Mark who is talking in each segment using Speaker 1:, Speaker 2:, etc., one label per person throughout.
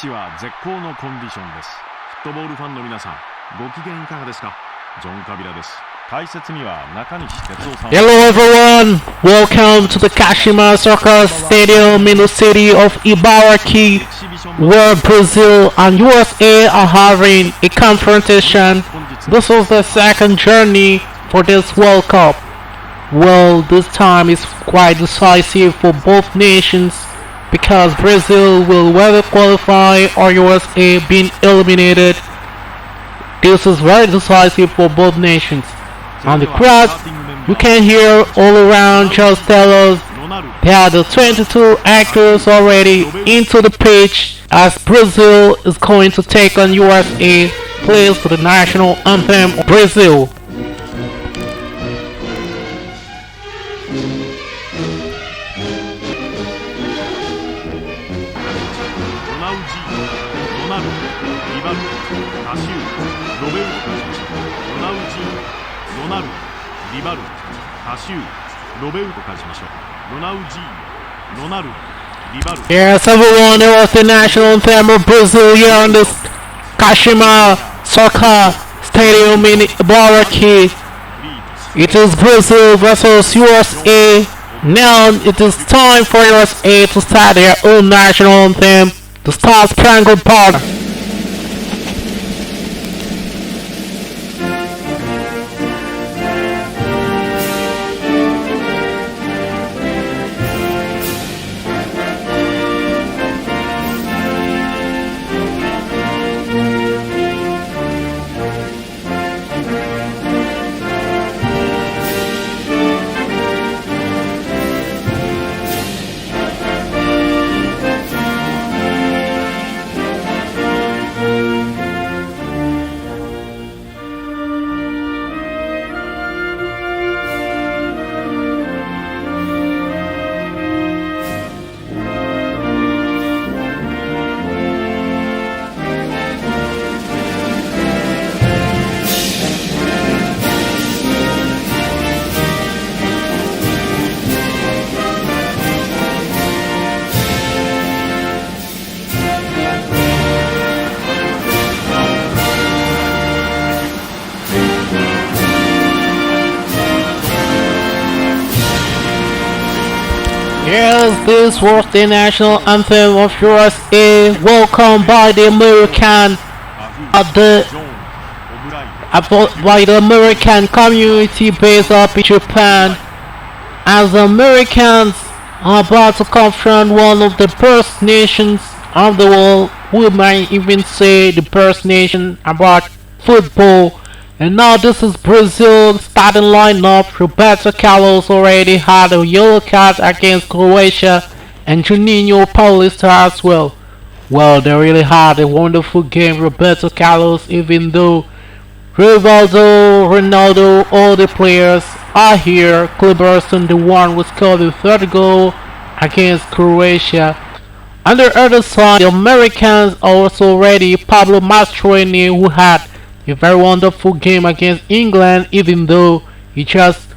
Speaker 1: チは絶好のコンディションです。フットボールファンの皆さん、ご機嫌いかがですか？ジョン・カビラです。解説には中西哲夫さん。
Speaker 2: Hello everyone! Welcome to the Kashima Soccer Stadium in the city of Ibaraki, where Brazil and USA are having a confrontation. This was the second journey for this World Cup. Well, this time is quite decisive for both nations because Brazil will whether qualify or USA being eliminated. This is very decisive for both nations. And the crowd, you can hear all around just tell us there are the 22 actors already into the pitch as Brazil is going to take on USA, plays for the national anthem of Brazil. Yes, everyone, it was the national anthem of Brazil here on this Kashima Soccer Stadium in Ibaraki. It is Brazil versus USA. Now it is time for USA to start their own national anthem, the Star Spangled Banner. Yes, this was the national anthem of USA, welcomed by the American community based up in Japan, as the Americans are about to confront one of the first nations of the world, we might even say the first nation about football. And now this is Brazil starting lineup. Roberto Carlos already had a yellow card against Croatia and Juninho Paulista as well. Well, they really had a wonderful game, Roberto Carlos, even though Rivaldo, Ronaldo, all the players are here. Kleberson, the one who scored the third goal against Croatia. On the other side, the Americans are also ready. Pablo Mastroeni, who had a very wonderful game against England, even though he just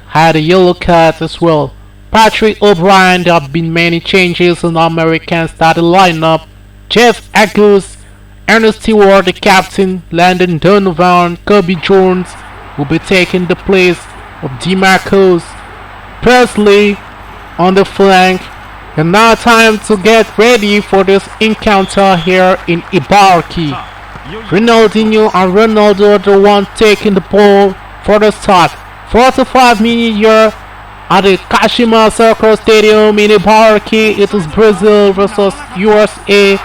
Speaker 2: had a yellow card as well. Patrick O'Brien, there have been many changes in the American starting lineup. Jeff Agus, Ernest Stewart, the captain, Landon Donovan, Kobe Jones will be taking the place of DeMarcus Presley on the flank. And now time to get ready for this encounter here in Ibaraki. Ronaldinho and Ronaldo are the one taking the ball for the start. 45 minutes here at the Kashima Soccer Stadium in Ibaraki. It is Brazil versus USA.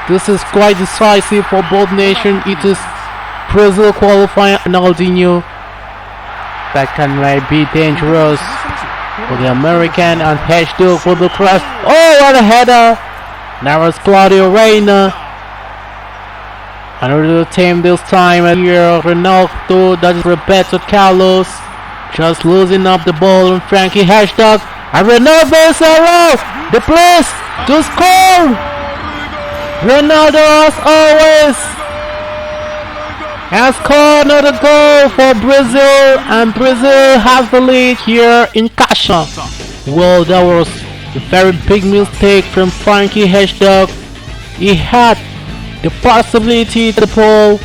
Speaker 2: This is quite decisive for both nations. It is Brazil qualifying Ronaldinho. That can be dangerous for the American and Hashdog for the cross. Oh, what a header! That was Claudio Reyna. Another team this time here, Ronaldo, that is Roberto Carlos, just losing up the ball, and Frankie Hashtag, and Ronaldo is around, the place to score! Ronaldo as always has scored another goal for Brazil, and Brazil has the lead here in Kashima. Well, that was a very big mistake from Frankie Hashtag. he had the possibility to pull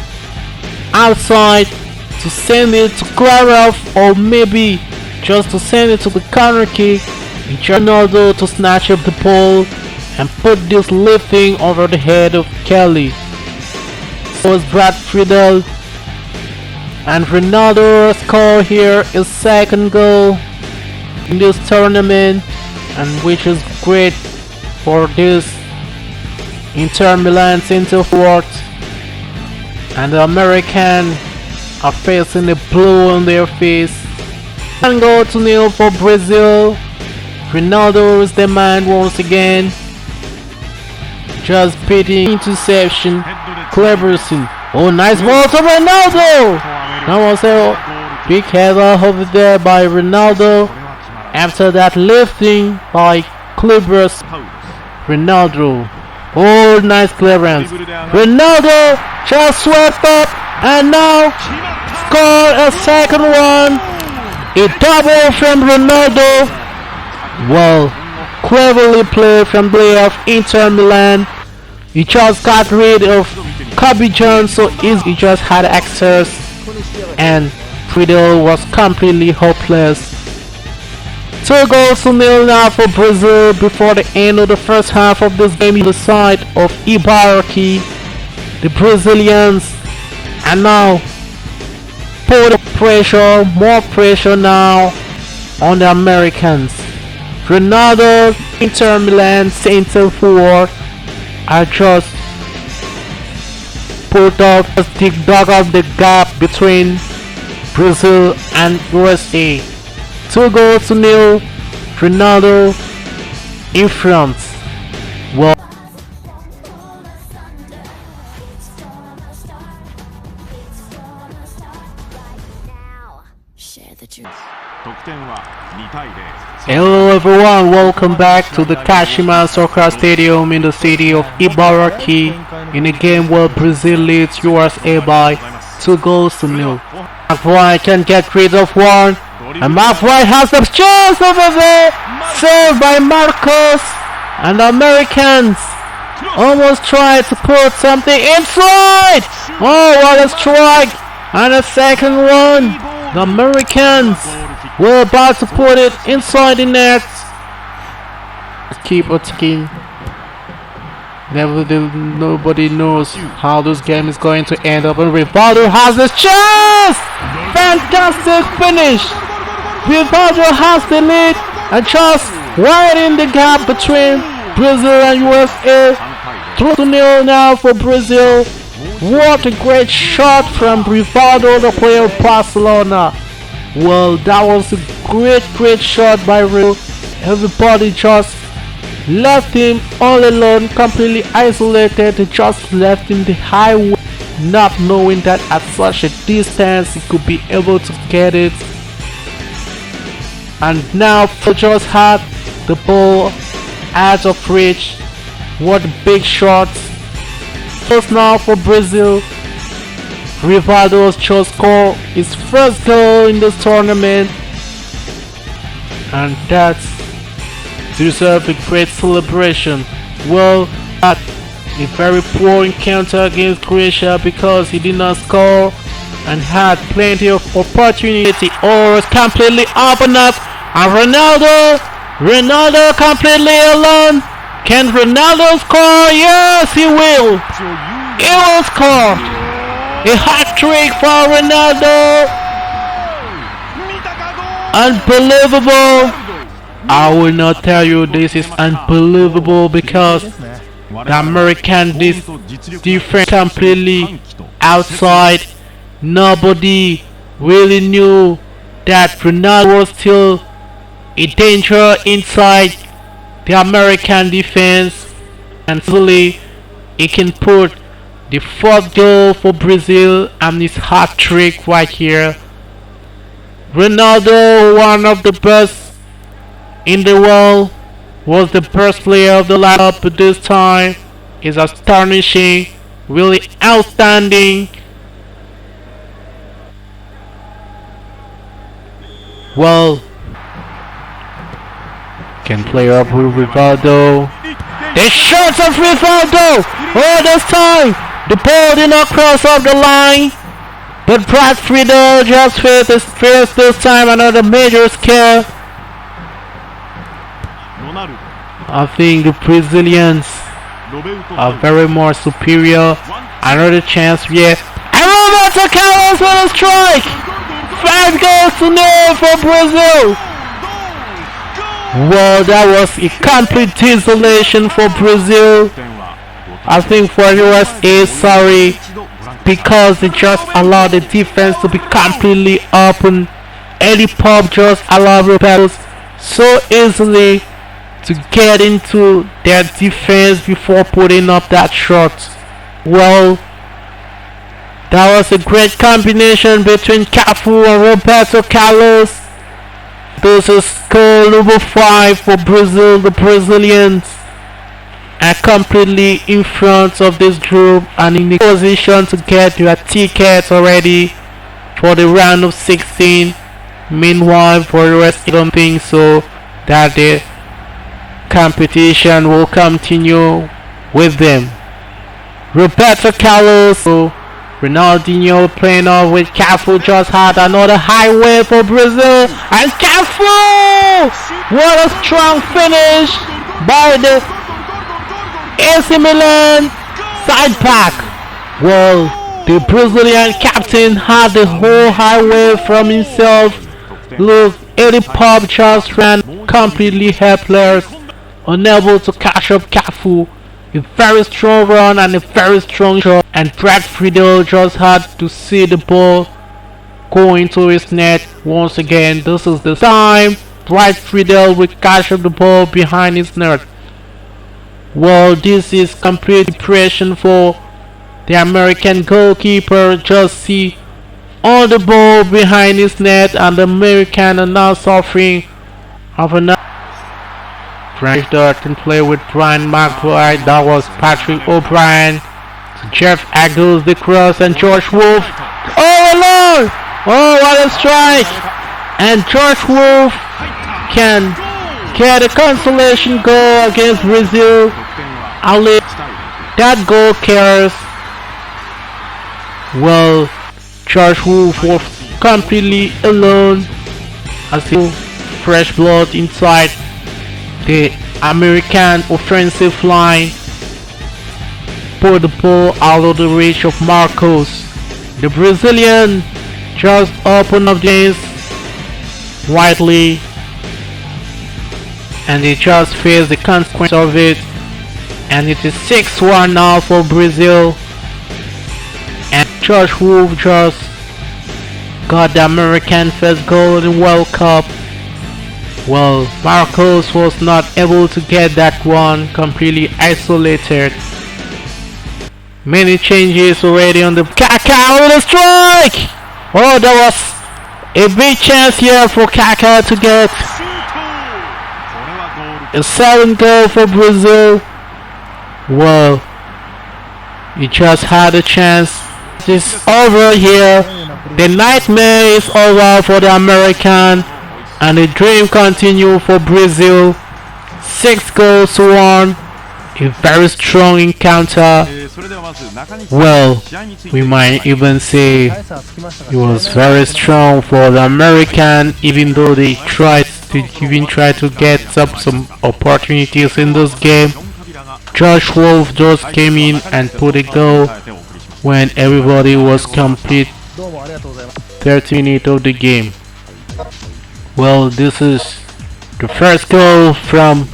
Speaker 2: outside to send it to clear off, or maybe just to send it to the corner kick. He chose Ronaldo to snatch up the ball and put this lifting over the head of Kelly. So was Brad Friedel, and Ronaldo scored here his second goal in this tournament, and which is great for this Inter Milan center forward. And the American are facing the blue on their face. 1-0 for Brazil. Ronaldo is the man once again. Just beating interception. Cleverson. Oh, nice ball to Ronaldo! That was a big header over there by Ronaldo. After that lifting by Cleverson. Ronaldo. Oh, nice clearance. Ronaldo just swept up and now scored a second one. A double from Ronaldo. Well, cleverly played from the player of Inter Milan. He just got rid of Kobe Jones, so he just had access, and Friedel was completely hopeless. 2-0 now for Brazil before the end of the first half of this game. On the side of Ibaraki, the Brazilians are now put pressure, more pressure now on the Americans. Ronaldo, Inter Milan center forward are just put up, dug up the gap between Brazil and USA. 2-0, Ronaldo in front. Well, hello everyone, welcome back to the Kashima Soccer Stadium in the city of Ibaraki in a game where Brazil leads USA by 2-0. McBride can get rid of one, and McBride has the chance over there, saved by Marcos, and the Americans almost tried to put something inside. Oh, what a strike, and a second one. The Americans were about to put it inside the net. Keep attacking. Nobody knows how this game is going to end up, and Rivaldo has the chance! Fantastic finish! Rivaldo has the lead and just widening the gap between Brazil and USA. 2-0 now for Brazil. What a great shot from Rivaldo, the player of Barcelona. Well, that was a great shot by Rio. Everybody just left him all alone, completely isolated. They just left him the highway, not knowing that at such a distance he could be able to get it. And now they just had the ball out of reach. What a big shot. Just now for Brazil. Rivaldo just scored his first goal in this tournament, and that deserves a great celebration. Well, at a very poor encounter against Croatia because he did not score and had plenty of opportunity. Or it's completely open up, and Ronaldo completely alone. Can Ronaldo score? Yes, he will. He will score. A hat-trick for Ronaldo. Unbelievable. I will not tell you this is unbelievable because the American defense completely outside. Nobody really knew that Ronaldo was still a danger inside the American defense, and suddenly he can put the fourth goal for Brazil and his hat-trick right here. Ronaldo, one of the best in the world, was the best player of the lineup at this time. Is astonishing, really outstanding. Well, can play up with Rivaldo. The shots of Rivaldo! Oh, this time the ball did not cross off the line, but Brad Friedel just faced this time another major scare.
Speaker 1: ロナル
Speaker 2: I think the Brazilians
Speaker 1: ドロベウト
Speaker 2: are very more superior. Another chance here. And Roberto Carlos with a strike! 5 goals to 0 for Brazil! Well, that was a complete desolation for Brazil.
Speaker 1: 点は
Speaker 2: I think for the USA, sorry, because they just allowed the defense to be completely open. Eddie Pop just allowed Roberto so easily to get into their defense before putting up that shot. Well, that was a great combination between Cafu and Roberto Carlos. This is goal number 5 for Brazil. The Brazilians are completely in front of this group and in the position to get their tickets already for the round of 16. Meanwhile, for the rest, I don't think so that the competition will continue with them. Roberto Carlos, Ronaldinho playing off with Cafu, just had another highway for Brazil, and Cafu! What a strong finish by the AC Milan side back. Well, the Brazilian captain had the whole highway from himself. Look, Eddie Pop just ran completely helpless, unable to catch up Cafu. A very strong run and a very strong shot, and Brad Friedel just had to see the ball go into his net once again. This is the time Brad Friedel will catch up the ball behind his net. Well, this is complete depression for the American goalkeeper. Just see all the ball behind his net, and the American are now suffering of another. French can play with Brian McBride. That was Patrick O'Brien. Jeff Aggles the cross, and George Wolf. Oh Lord! Oh, what a strike! And George Wolf can get a consolation goal against Brazil. Ali, that goal cares. Well, George Wolf was completely alone. I see fresh blood inside the American offensive line. Put the ball out of the reach of Marcos. The Brazilian just opened up things widely, and they just face the consequence of it. And it is 6-1 now for Brazil. And George Wolf just got the American first goal in the World Cup. Well, Marcos was not able to get that one, completely isolated. Many changes already on the Kaká with a strike! Oh, there was a big chance here for Kaká to get a 7th goal for Brazil. Well, he just had a chance. It's over here. The nightmare is over for the American, and the dream continues for Brazil. 6 goals to 1. A very strong encounter. Well, we might even say it was very strong for the American, even though they tried to get up some opportunities in this game. Josh Wolf just came in and put a goal when everybody was complete 30 minutes of the game. Well, this is the first goal from